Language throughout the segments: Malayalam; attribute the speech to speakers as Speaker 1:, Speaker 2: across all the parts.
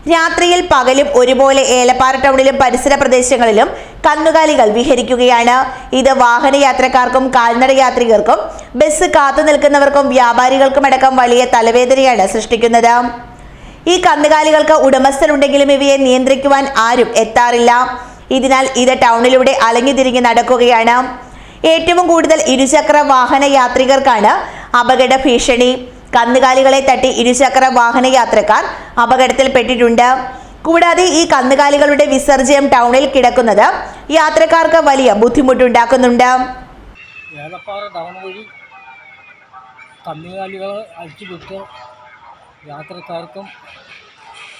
Speaker 1: രാത്രിയിൽ പകലും ഒരുപോലെ ഏലപ്പാറ ടൗണിലും പരിസര പ്രദേശങ്ങളിലും കന്നുകാലികൾ വിഹരിക്കുകയാണ്. ഇത് വാഹനയാത്രക്കാർക്കും കാൽനട യാത്രികർക്കും ബസ് കാത്തു നിൽക്കുന്നവർക്കും വ്യാപാരികൾക്കുമടക്കം വലിയ തലവേദനയാണ് സൃഷ്ടിക്കുന്നത്. ഈ കന്നുകാലികൾക്ക് ഉടമസ്ഥരുണ്ടെങ്കിലും ഇവയെ നിയന്ത്രിക്കുവാൻ ആരും എത്താറില്ല. ഇതിനാൽ ഇത് ടൗണിലൂടെ അലഞ്ഞുതിരിഞ്ഞ് നടക്കുകയാണ്. ഏറ്റവും കൂടുതൽ ഇരുചക്ര വാഹന യാത്രികർക്കാണ് അപകട ഭീഷണി. കന്നുകാലികളെ തട്ടി ഇരുചക്ര വാഹന യാത്രക്കാർ അപകടത്തിൽപ്പെട്ടിട്ടുണ്ട്. കൂടാതെ ഈ കന്നുകാലികളുടെ വിസർജ്യം ടൗണിൽ കിടക്കുന്നത് യാത്രക്കാർക്ക് വലിയ ബുദ്ധിമുട്ടുണ്ടാക്കുന്നുണ്ട്.
Speaker 2: ഏലപ്പാറ ടൗൺ വഴി കന്നുകാലികൾ അഴിച്ചുവിട്ട് യാത്രക്കാർക്കും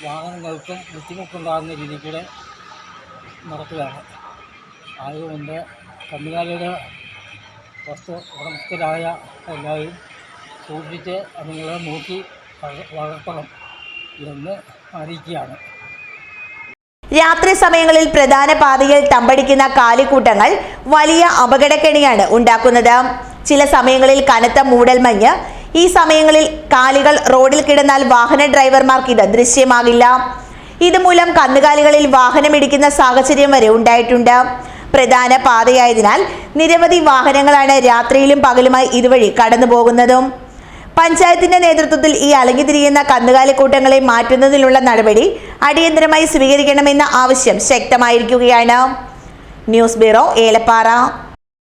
Speaker 2: വാഹനങ്ങൾക്കും ബുദ്ധിമുട്ടുണ്ടാകുന്ന രീതിയിൽ കൂടെ നടക്കുകയാണ്. അതുകൊണ്ട് കന്നുകാലിയുടെ ഉടമസ്ഥരായ എല്ലാവരും സൂക്ഷിച്ച് അതുങ്ങളെ നോക്കി വളർത്തണം എന്ന് അറിയിക്കുകയാണ്.
Speaker 1: രാത്രി സമയങ്ങളിൽ പ്രധാന പാതയിൽ തമ്പടിക്കുന്ന കാലിക്കൂട്ടങ്ങൾ വലിയ അപകടക്കെണിയാണ് ഉണ്ടാക്കുന്നത്. ചില സമയങ്ങളിൽ കനത്ത മൂടൽമഞ്ഞ്. ഈ സമയങ്ങളിൽ കാലികൾ റോഡിൽ കിടന്നാൽ വാഹന ഡ്രൈവർമാർക്ക് ഇത് ദൃശ്യമാകില്ല. ഇതുമൂലം കന്നുകാലികളിൽ വാഹനമിടിക്കുന്ന സാഹചര്യം വരെ ഉണ്ടായിട്ടുണ്ട്. പ്രധാന പാതയായതിനാൽ നിരവധി വാഹനങ്ങളാണ് രാത്രിയിലും പകലുമായി ഇതുവഴി കടന്നു പോകുന്നതും. പഞ്ചായത്തിന്റെ നേതൃത്വത്തിൽ ഈ അലഞ്ഞുതിരിയുന്ന കന്നുകാലിക്കൂട്ടങ്ങളെ മാറ്റുന്നതിനുള്ള നടപടി അടിയന്തരമായി സ്വീകരിക്കണമെന്ന ആവശ്യം ശക്തമായിരിക്കുകയാണ്. News bureau, Elappara.